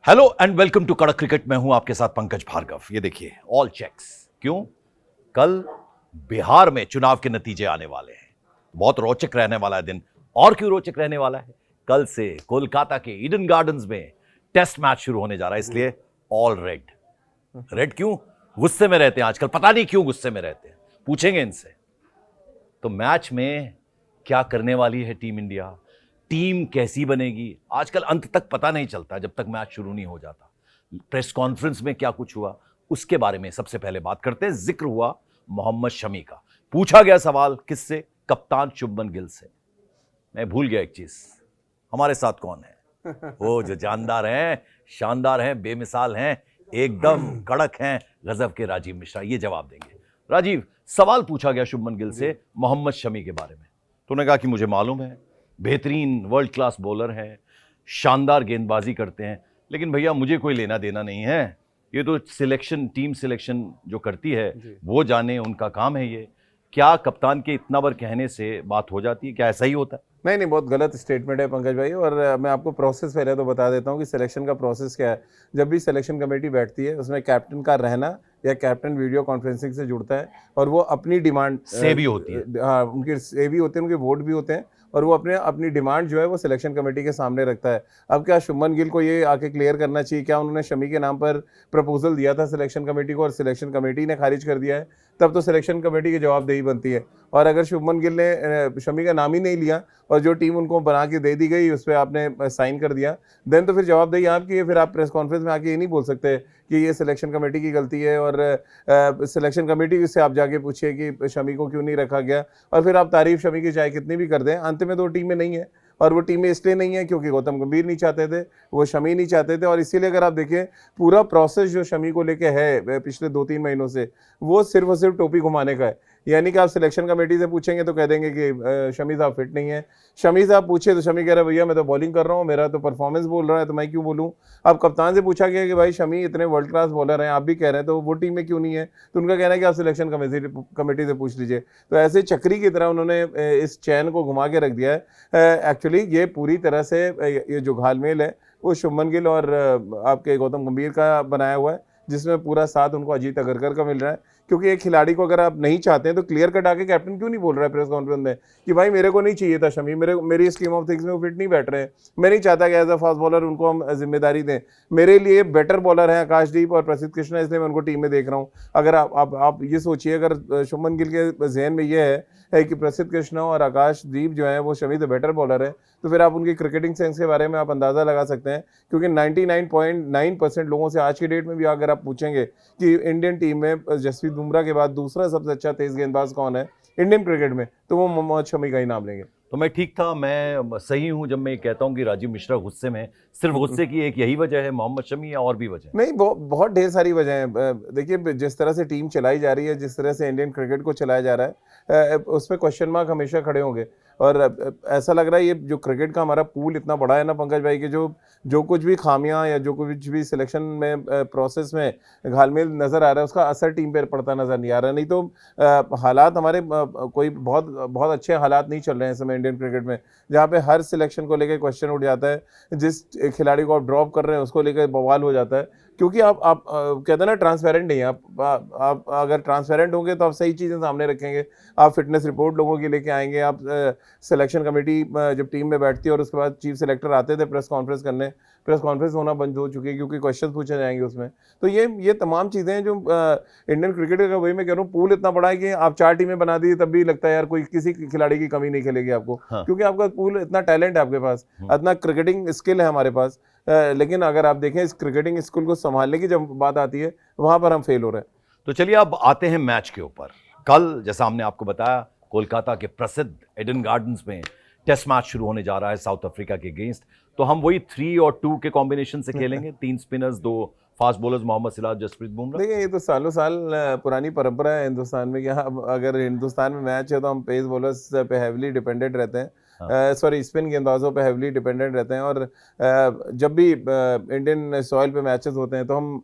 Hello and welcome to कड़क cricket. मैं हूं आपके साथ पंकज भार्गव। ये देखिए ऑल चेक्स। क्यों? कल बिहार में चुनाव के नतीजे आने वाले हैं। बहुत रोचक रहने वाला है दिन। और क्यों रोचक रहने वाला है? कल से कोलकाता के ईडन गार्डन्स में टेस्ट मैच शुरू होने जा रहा है, इसलिए ऑल रेड। रेड क्यों? गुस्से में रहते हैं आजकल, पता नहीं क्यों गुस्से में रहते हैं, पूछेंगे इनसे। तो मैच में क्या करने वाली है टीम इंडिया, टीम कैसी बनेगी, आजकल अंत तक पता नहीं चलता जब तक मैच शुरू नहीं हो जाता। प्रेस कॉन्फ्रेंस में क्या कुछ हुआ उसके बारे में सबसे पहले बात करते हैं। जिक्र हुआ मोहम्मद शमी का। पूछा गया सवाल किससे? कप्तान शुभमन गिल से। मैं भूल गया एक चीज, हमारे साथ कौन है? वो जो जानदार हैं, शानदार हैं, बेमिसाल हैं, एकदम कड़क हैं, गजब के राजीव मिश्रा। ये जवाब देंगे। राजीव, सवाल पूछा गया शुभमन गिल से मोहम्मद शमी के बारे में। तूने कहा कि मुझे मालूम है, बेहतरीन वर्ल्ड क्लास बॉलर है, शानदार गेंदबाजी करते हैं, लेकिन भैया मुझे कोई लेना देना नहीं है। ये तो सिलेक्शन, टीम सिलेक्शन जो करती है वो जाने, उनका काम है ये। क्या कप्तान के इतना बार कहने से बात हो जाती है? क्या ऐसा ही होता है? नहीं, बहुत गलत स्टेटमेंट है पंकज भाई। और मैं आपको प्रोसेस पहले तो बता देता हूँ कि सिलेक्शन का प्रोसेस क्या है। जब भी सिलेक्शन कमेटी बैठती है उसमें कैप्टन का रहना या कैप्टन वीडियो कॉन्फ्रेंसिंग से जुड़ता है और वो अपनी डिमांड से भी होती है। हाँ, उनकी से भी होते हैं, उनके वोट भी होते हैं और वो अपनी डिमांड जो है वो सिलेक्शन कमेटी के सामने रखता है। अब क्या शुभमन गिल को ये आके क्लियर करना चाहिए, क्या उन्होंने शमी के नाम पर प्रपोजल दिया था सिलेक्शन कमेटी को और सिलेक्शन कमेटी ने खारिज कर दिया है? तब तो सिलेक्शन कमेटी की जवाबदेही बनती है। और अगर शुभमन गिल ने शमी का नाम ही नहीं लिया और जो टीम उनको बना के दे दी गई उस पर आपने साइन कर दिया, देन तो फिर जवाबदेही आपकी है। फिर आप प्रेस कॉन्फ्रेंस में आके ये नहीं बोल सकते कि ये सिलेक्शन कमेटी की गलती है और सिलेक्शन कमेटी से आप जाके पूछिए कि शमी को क्यों नहीं रखा गया। और फिर आप तारीफ शमी की चाहे कितनी भी कर दें, अंत में तो टीम में नहीं है। और वो टीम में इसलिए नहीं है क्योंकि गौतम गंभीर नहीं चाहते थे, वो शमी नहीं चाहते थे। और इसीलिए अगर आप देखें पूरा प्रोसेस जो शमी को लेके है पिछले 2-3 महीनों से, वो सिर्फ और सिर्फ टोपी घुमाने का है। यानी कि आप सिलेक्शन कमेटी से पूछेंगे तो कह देंगे कि शमी साहब फिट नहीं है। शमी साहब पूछे तो शमी कह रहा है भैया मैं तो बॉलिंग कर रहा हूँ, मेरा तो परफॉर्मेंस बोल रहा है, तो मैं क्यों बोलूँ। अब कप्तान से पूछा गया कि भाई शमी इतने वर्ल्ड क्लास बॉलर हैं, आप भी कह रहे हैं, तो वो टीम में क्यों नहीं है? तो उनका कहना है कि आप सिलेक्शन कमेटी से पूछ लीजिए। तो ऐसे चक्री की तरह उन्होंने इस चैन को घुमा के रख दिया है। एक्चुअली ये पूरी तरह से ये जो घालमेल है वो शुभमन गिल और आपके गौतम गंभीर का बनाया हुआ है, जिसमें पूरा साथ उनको अजीत अगरकर का मिल रहा है। क्योंकि एक खिलाड़ी को अगर आप नहीं चाहते हैं तो क्लियर कट आके कैप्टन क्यों नहीं बोल रहा है प्रेस कॉन्फ्रेंस में कि भाई मेरे को नहीं चाहिए था शमी, मेरी स्कीम ऑफ थिंग्स में वो फिट नहीं बैठ रहे हैं, मैं नहीं चाहता कि एज अ फास्ट बॉलर उनको हम जिम्मेदारी दें। मेरे लिए बेटर बॉलर हैं आकाशदीप और प्रसिद्ध कृष्णा, इसलिए मैं उनको टीम में देख रहा हूँ। अगर आप ये सोचिए, अगर शुभमन गिल के जहन में ये है कि प्रसिद्ध कृष्णा और आकाशदीप जो है वो शमी तो बेटर बॉलर है, तो फिर आप उनकी क्रिकेटिंग सेंस के बारे में आप अंदाज़ा लगा सकते हैं। क्योंकि 99.9% लोगों से आज की डेट में भी अगर आप पूछेंगे कि इंडियन टीम में जसप्रीत बुमराह के बाद दूसरा सबसे अच्छा तेज गेंदबाज कौन है इंडियन क्रिकेट में, तो वो मोहम्मद शमी का ही नाम लेंगे। तो मैं ठीक था, मैं सही हूं जब मैं ये कहता हूं कि राजीव मिश्रा गुस्से में। सिर्फ गुस्से की एक यही वजह है मोहम्मद शमी, या और भी वजह? नहीं, बहुत ढेर सारी वजह हैं। देखिए जिस तरह से टीम चलाई जा रही है, जिस तरह से इंडियन क्रिकेट को चलाया जा रहा है, उस पर क्वेश्चन मार्क हमेशा खड़े होंगे। और ऐसा लग रहा है ये जो क्रिकेट का हमारा पूल इतना बड़ा है ना पंकज भाई, कि जो कुछ भी खामियां या जो कुछ भी सिलेक्शन में प्रोसेस में घालमेल नज़र आ रहा है उसका असर टीम पर पड़ता नज़र नहीं आ रहा। नहीं तो हालात हमारे कोई बहुत बहुत अच्छे हालात नहीं चल रहे हैं इस समय इंडियन क्रिकेट में, जहाँ पे हर सिलेक्शन को लेकर क्वेश्चन उठ जाता है। जिस खिलाड़ी को आप ड्रॉप कर रहे हैं उसको लेकर बवाल हो जाता है, क्योंकि आप कहते हैं ना ट्रांसपेरेंट नहीं है। आप अगर ट्रांसपेरेंट होंगे तो आप सही चीज़ें सामने रखेंगे, आप फिटनेस रिपोर्ट लोगों की लेके आएंगे। आप सिलेक्शन कमेटी जब टीम में बैठती है और उसके बाद चीफ सेलेक्टर आते थे प्रेस कॉन्फ्रेंस करने, प्रेस कॉन्फ्रेंस होना बंद हो चुकी है क्योंकि क्वेश्चन पूछे जाएंगे उसमें। तो ये तमाम चीज़ें हैं जो इंडियन क्रिकेट का, वही मैं कह रहा हूँ, पूल इतना बड़ा है कि आप 4 टीमें बना दी तब भी लगता है यार कोई किसी खिलाड़ी की कमी नहीं खेलेगी आपको। हाँ। क्योंकि आपका पूल इतना टैलेंट है आपके पास, इतना क्रिकेटिंग स्किल है हमारे पास। लेकिन अगर आप देखें इस क्रिकेटिंग स्किल को संभालने की जब बात आती है वहां पर हम फेल हो रहे हैं। तो चलिए अब आते हैं मैच के ऊपर। कल जैसा हमने आपको बताया, कोलकाता के प्रसिद्ध ईडन गार्डन्स में टेस्ट मैच शुरू होने जा रहा है साउथ अफ्रीका के अगेंस्ट। तो हम वही 3 और 2 के कॉम्बिनेशन से खेलेंगे। 3 spinners, 2 fast bowlers, Mohammed Siraj, Jasprit Bumrah. देखिए ये तो सालों साल पुरानी परंपरा है हिंदुस्तान में कि अगर हिंदुस्तान में मैच है तो हम पेस बॉलर्स पे हैविली डिपेंडेंट रहते हैं। सॉरी, स्पिन गेंदबाजों पे हैविली डिपेंडेंट रहते हैं। और जब भी इंडियन सॉइल पे मैचेस होते हैं तो हम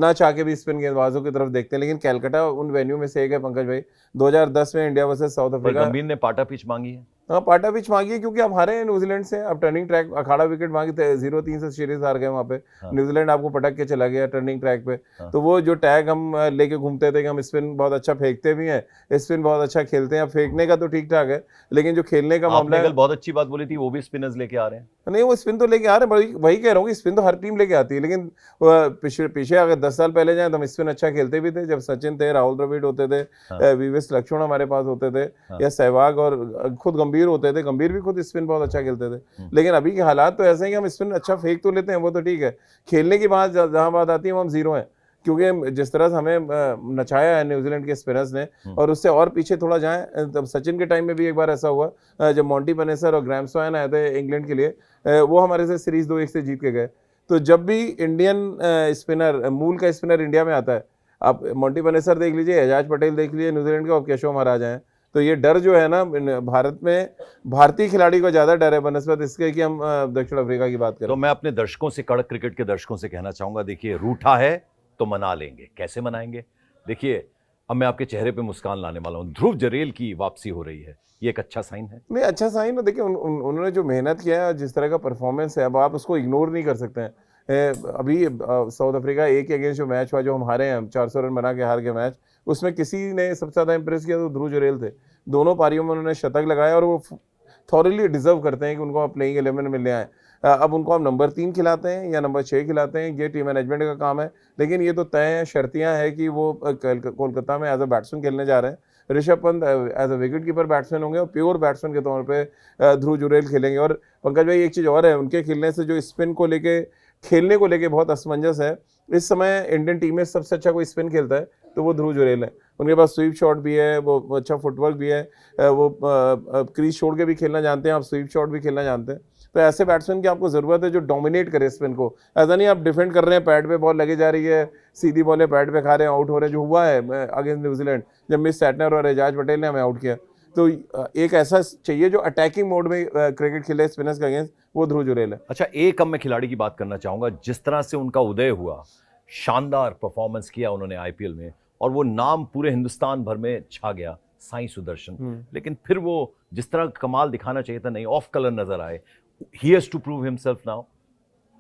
ना चाह के भी स्पिन गेंदबाजों की तरफ देखते हैं। लेकिन कैलकाटा उन वेन्यू में से एक है पंकज भाई। 2010 में इंडिया वर्सेस साउथ अफ्रीका, गंभीर ने पाटा पिच मांगी है। हाँ पाटा पिच मांगी है क्योंकि आप हारे हैं न्यूजीलैंड से, आप टर्निंग ट्रैक अखाड़ा विकेट मांगे थे, 0-3 से सीरीज हार गए वहाँ पे। हाँ। न्यूजीलैंड आपको पटक के चला गया टर्निंग ट्रैक पे। हाँ। तो वो जो टैग हम लेके घूमते थे कि हम स्पिन बहुत अच्छा फेंकते भी हैं, स्पिन बहुत अच्छा खेलते हैं, अब फेंकने का तो ठीक ठाक है, लेकिन जो खेलने का मामला आपने है, कल बहुत अच्छी बात बोली थी, वो भी स्पिनर्स लेके आ रहे हैं। नहीं वो स्पिन तो लेके आ रहे हैं, वही कह रहा हूँ कि स्पिन तो हर टीम लेके आती है, लेकिन पीछे अगर 10 साल पहले जाए तो हम स्पिन अच्छा खेलते भी थे, जब सचिन थे, राहुल द्रविड़ होते थे, हाँ। वीवीएस लक्ष्मण हमारे पास होते थे, हाँ। या सहवाग, और खुद गंभीर होते थे, गंभीर भी खुद स्पिन बहुत अच्छा खेलते थे। लेकिन अभी के हालात तो ऐसे हैं कि हम स्पिन अच्छा फेंक तो लेते हैं, वो तो ठीक है, खेलने की बात जहाँ बात आती है वो हम जीरो हैं, क्योंकि जिस तरह से हमें नचाया है न्यूजीलैंड के स्पिनर्स ने, और उससे और पीछे थोड़ा जाएं, तब सचिन के टाइम में भी एक बार ऐसा हुआ जब मॉन्टी बनेसर और ग्राहम स्वाइन आए थे इंग्लैंड के लिए, वो हमारे से सीरीज 2-1 से जीत के गए। तो जब भी इंडियन स्पिनर, मूल का स्पिनर इंडिया में आता है, आप मॉन्टी बनेसर देख लीजिए, एजाज पटेल देख लीजिए न्यूजीलैंड के, और केशव महाराज हैं, तो ये डर जो है ना भारत में, भारतीय खिलाड़ी को ज़्यादा डर है बनस्पत इसके कि हम दक्षिण अफ्रीका की बात करें। तो मैं अपने दर्शकों से, कड़क क्रिकेट के दर्शकों से कहना चाहूंगा, देखिए रूठा है तो मना लेंगे, कैसे मनाएंगे? देखिए अब मैं आपके चेहरे पे मुस्कान लाने वाला हूं, ध्रुव जरेल की वापसी हो रही है, ये एक अच्छा साइन है। नहीं अच्छा साइन है, देखिए उन्होंने जो मेहनत किया है और जिस तरह का परफॉर्मेंस है, अब आप उसको इग्नोर नहीं कर सकते हैं। अभी साउथ अफ्रीका एक के अगेंस्ट जो मैच हुआ, जो हम हारे हैं, 400 रन बना के हार के मैच, उसमें किसी ने सबसे ज़्यादा इंप्रेस किया तो ध्रुव जुरेल थे। दोनों पारियों में उन्होंने शतक लगाया और वो थॉरली डिजर्व करते हैं कि उनको आप प्लेइंग 11 में मिलने आए। अब उनको आप नंबर 3 खिलाते हैं या नंबर 6 खिलाते हैं, ये टीम मैनेजमेंट का काम है, लेकिन ये तो तय शर्तियाँ हैं कि वो कोलकाता में एज अ बैट्समैन खेलने जा रहे हैं। Rishabh Pant as a wicket keeper batsman होंगे और प्योर बैट्समैन के तौर पे ध्रुव जुरेल खेलेंगे। और पंकज भाई एक चीज़ और है, उनके खेलने से जो स्पिन को लेके, खेलने को लेके बहुत असमंजस है। इस समय इंडियन टीम में सबसे अच्छा कोई स्पिन खेलता है तो वो ध्रुव जुरेल है। उनके पास स्वीप शॉट भी है, वो अच्छा फुटवर्क भी है, वो क्रीज छोड़ के भी खेलना जानते हैं, आप स्वीप शॉट भी खेलना जानते हैं। तो ऐसे बैट्समैन की आपको ज़रूरत है जो डोमिनेट करे स्पिन को। ऐसा नहीं आप डिफेंड कर रहे हैं, पैड पे बॉल लगी जा रही है, सीधी बॉलें पैड पे खा रहे हैं, आउट हो रहे हैं, जो हुआ है अगेंस्ट न्यूजीलैंड जब मिस सैटनर और एजाज पटेल ने हमें आउट किया। तो एक ऐसा चाहिए जो अटैकिंग मोड में क्रिकेट खेले स्पिनर्स के अगेंस्ट, वो ध्रुव जुरेल है। अच्छा, एक अब मैं खिलाड़ी की बात करना चाहूंगा, जिस तरह से उनका उदय हुआ, शानदार परफॉर्मेंस किया उन्होंने आईपीएल में, और वो नाम पूरे हिंदुस्तान भर में छा गया, साईं सुदर्शन। लेकिन फिर वो जिस तरह कमाल दिखाना चाहिए था, नहीं, ऑफ कलर नजर आए। He has to prove himself now.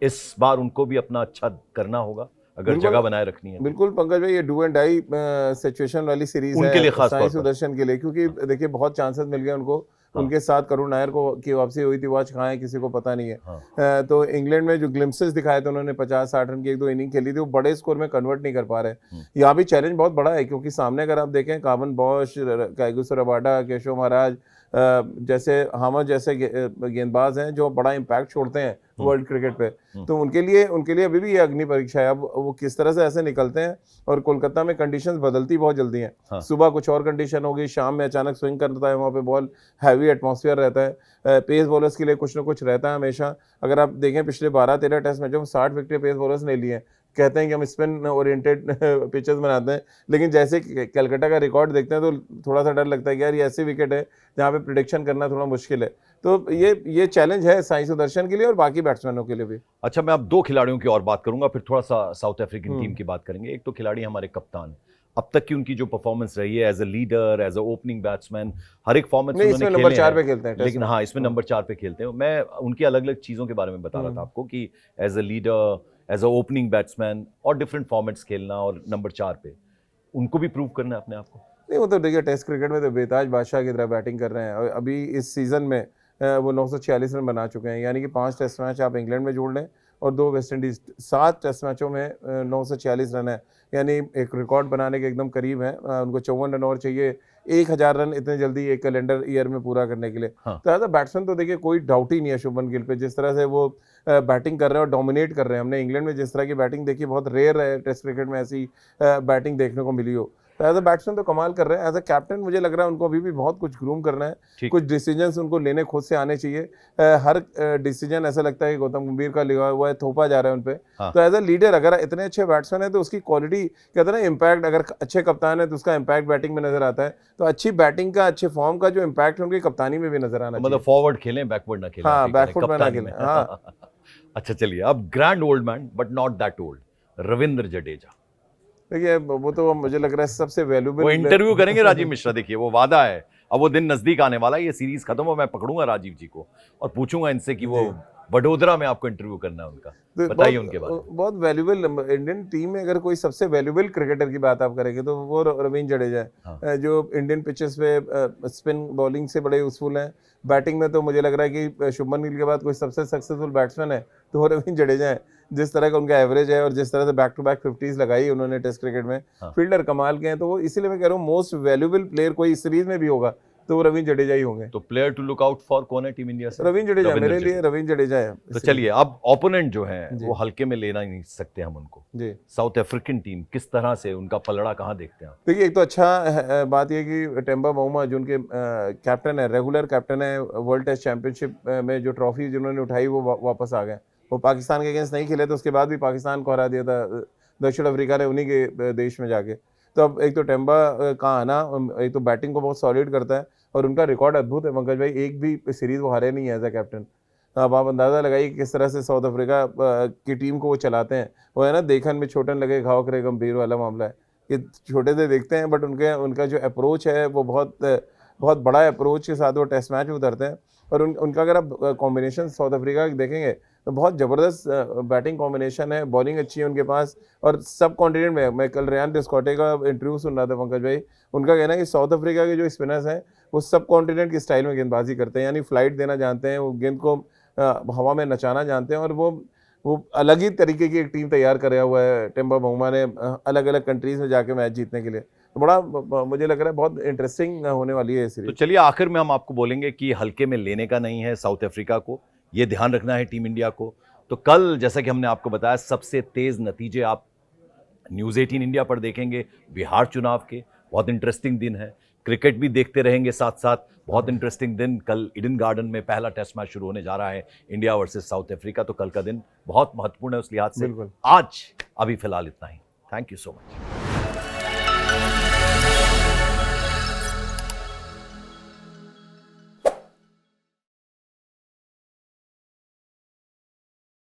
इस बार उनको भी अपना अच्छा करना होगा अगर जगह बनाए रखनी है। बिल्कुल पंकज भाई, ये डू एंड डाई सिचुएशन वाली सीरीज उनके लिए खास साईं सुदर्शन के लिए, क्योंकि देखिए बहुत चांसेस मिल गए उनको। हाँ। उनके साथ करुण नायर को की वापसी हुई थी, वो आज कहाँ है किसी को पता नहीं है। हाँ। तो इंग्लैंड में जो ग्लिम्पसेस दिखाए थे उन्होंने, 50-60 रन की 1-2 इनिंग खेली थी, वो बड़े स्कोर में कन्वर्ट नहीं कर पा रहे। यहाँ भी चैलेंज बहुत बड़ा है, क्योंकि सामने अगर आप देखें कावन Bosch, Kagiso Rabada, Keshav Maharaj जैसे हामर जैसे गेंदबाज हैं जो बड़ा इम्पैक्ट छोड़ते हैं वर्ल्ड क्रिकेट पे, तो उनके लिए अभी भी ये अग्नि परीक्षा है। अब वो किस तरह से ऐसे निकलते हैं, और कोलकाता में कंडीशंस बदलती बहुत जल्दी हैं। हाँ। सुबह कुछ और कंडीशन होगी, शाम में अचानक स्विंग करता है, वहाँ पे बॉल हैवी एटमॉस्फेयर रहता है, पेस बॉलर्स के लिए कुछ ना कुछ रहता है हमेशा। अगर आप देखें पिछले 12-13 टेस्ट मैचों में 60 विकेट पेस बॉलर्स ने लिए हैं। कहते हैं कि हम स्पिन ओरिएंटेड पिचेस बनाते हैं, लेकिन जैसे कलकत्ता का रिकॉर्ड देखते हैं तो थोड़ा सा डर लगता है कि यार ये ऐसी विकेट है जहाँ पे प्रिडिक्शन करना थोड़ा मुश्किल है। तो ये चैलेंज है साईं सुदर्शन के लिए और बाकी बैट्समैनों के लिए भी। अच्छा, मैं अब 2 खिलाड़ियों की और बात करूंगा, फिर थोड़ा सा साउथ अफ्रीकन टीम की बात करेंगे। एक तो खिलाड़ी हमारे कप्तान, अब तक की उनकी जो परफॉर्मेंस रही है as a leader, as a opening batsman, हर एक फॉर्मेट में उन्होंने नंबर 4 पे खेलते हैं, लेकिन हाँ, इसमें नंबर 4 पे खेलते हैं। मैं उनकी अलग अलग चीज़ों के बारे में बता रहा था आपको कि as a leader, as a opening batsman, और डिफरेंट फॉर्मेट्स खेलना, और नंबर 4 पे उनको भी प्रूव करना है अपने आप को। नहीं, वो तो देखिए टेस्ट क्रिकेट में तो बेताज बादशाह की तरह बैटिंग कर रहे हैं, और अभी इस सीज़न में वो 946 रन बना चुके हैं, यानी कि 5 टेस्ट मैच आप इंग्लैंड में जोड़ लें और 2 वेस्ट इंडीज़, 7 टेस्ट मैचों में 946 रन है, यानी एक रिकॉर्ड बनाने के एकदम करीब है। उनको 54 रन और चाहिए 1000 रन इतने जल्दी एक कैलेंडर ईयर में पूरा करने के लिए। हाँ। तो एज अ बैट्समैन तो देखिए कोई डाउट ही नहीं है शुभमन गिल पे, जिस तरह से वो बैटिंग कर रहे हैं और डोमिनेट कर रहे हैं। हमने इंग्लैंड में जिस तरह की बैटिंग देखी, बहुत रेयर है टेस्ट क्रिकेट में ऐसी बैटिंग देखने को मिली हो। तो एज अ बैट्समैन तो कमाल कर रहे हैं। एज अ कैप्टन मुझे लग रहा है उनको अभी भी बहुत कुछ ग्रूम करना है, कुछ डिसीजंस उनको लेने खुद से आने चाहिए। हर डिसीजन ऐसा लगता है कि गौतम गंभीर का लिखा हुआ है, थोपा जा रहा है उन पर। हाँ। तो एज अ लीडर अगर इतने अच्छे बैट्समैन है तो उसकी क्वालिटी कहते हैं ना, इम्पैक्ट, अगर अच्छे कप्तान है तो उसका इम्पैक्ट बैटिंग में नजर आता है। तो अच्छी बैटिंग का, अच्छे फॉर्म का जो इम्पैक्ट है उनकी कप्तानी में भी नजर आना चाहिए। मतलब फॉरवर्ड खेलें, बैकवर्ड ना खेलें। हाँ, बैकवर्ड में ना खेलें। हाँ। अच्छा चलिए, अब grand old man but not that old, Ravindra Jadeja. देखिए वो तो मुझे लग रहा है सबसे वैल्यूएबल, वो इंटरव्यू करेंगे राजीव मिश्रा, देखिए वो वादा है, अब वो दिन नजदीक आने वाला है, ये सीरीज खत्म हो, मैं पकड़ूंगा राजीव जी को और पूछूंगा इनसे कि वो वडोदरा में आपको इंटरव्यू करना है उनका, तो बताइए उनके बारे में। बहुत वैल्यूबल इंडियन टीम में अगर कोई सबसे वैल्यूबल क्रिकेटर की बात आप करेंगे तो वो रवींद्र जडेजा है। हाँ। जो इंडियन पिचेस पे स्पिन बॉलिंग से बड़े यूजफुल हैं। बैटिंग में तो मुझे लग रहा है कि शुभमन गिल के बाद कोई सबसे सक्सेसफुल बैट्समैन है तो वो रवींद्र जडेजा है। जिस तरह का उनका एवरेज है और जिस तरह से बैक टू बैक 50s लगाई उन्होंने टेस्ट क्रिकेट में, हाँ। फील्डर कमाल के हैं। तो वो इसीलिए मैं कह रहा हूँ मोस्ट वैल्यूबल प्लेयर कोई इस सीरीज में भी होगा तो वो रवींद्र जडेजा ही होंगे। तो player to look out for कौन है टीम इंडिया से? रवींद्र जडेजा मेरे लिए रवींद्र जडेजा है। तो चलिए, अब ओपोनेंट जो है वो हल्के में लेना ही नहीं सकते हम उनको जी। साउथ अफ्रीकन टीम किस तरह से उनका पलड़ा कहाँ देखते हैं आप? देखिए, एक तो अच्छा बात यह कि टेम्बा बाउमा जो उनके कैप्टन है, रेगुलर कैप्टन है, वर्ल्ड टेस्ट चैंपियनशिप में जो ट्रॉफी जिन्होंने उठाई वो वापस आ गए। वो पाकिस्तान के अगेंस्ट नहीं खेले तो उसके बाद भी पाकिस्तान को हरा दिया था दक्षिण अफ्रीका ने उन्हीं के देश में जाके। तो अब एक तो टेम्बा का आना, एक तो बैटिंग को बहुत सॉलिड करता है और उनका रिकॉर्ड अद्भुत है पंकज भाई, एक भी सीरीज वो हारे नहीं है एज ए कैप्टन। अब आप अंदाज़ा लगाइए किस तरह से साउथ अफ्रीका की टीम को वो चलाते हैं। वो है ना, देखन में छोटन लगे घाव करे गंभीर वाला मामला है कि छोटे से देखते हैं बट उनका जो अप्रोच है वो बहुत बड़ा अप्रोच के साथ वो टेस्ट मैच में उतरते हैं। और उनका अगर आप कॉम्बिनेशन साउथ अफ्रीका देखेंगे तो बहुत ज़बरदस्त बैटिंग कॉम्बिनेशन है, बॉलिंग अच्छी है उनके पास। और सब कॉन्टिनेंट में, मैं कल रेयान डिस्कॉटे का इंटरव्यू सुन रहा था पंकज भाई, उनका कहना है कि साउथ अफ्रीका के जो स्पिनर्स हैं वो सब कॉन्टिनेंट की स्टाइल में गेंदबाजी करते हैं, यानी फ्लाइट देना जानते हैं, वो गेंद को हवा में नचाना जानते हैं। और वो अलग ही तरीके की एक टीम तैयार कराया हुआ है टेम्बा बाउमा ने अलग अलग कंट्रीज में जाके मैच जीतने के लिए। तो बड़ा मुझे लग रहा है बहुत इंटरेस्टिंग होने वाली है ये सीरीज। तो चलिए, आखिर में हम आपको बोलेंगे कि हल्के में लेने का नहीं है साउथ अफ्रीका को, ये ध्यान रखना है टीम इंडिया को। तो कल जैसा कि हमने आपको बताया, सबसे तेज नतीजे आप न्यूज़ 18 इंडिया पर देखेंगे बिहार चुनाव के। बहुत इंटरेस्टिंग दिन है, क्रिकेट भी देखते रहेंगे साथ साथ, बहुत इंटरेस्टिंग दिन। कल ईडन गार्डन में पहला टेस्ट मैच शुरू होने जा रहा है, इंडिया वर्सेस साउथ अफ्रीका। तो कल का दिन बहुत महत्वपूर्ण है उस लिहाज से। बिल्कुल। आज अभी फिलहाल इतना ही। Thank you so much.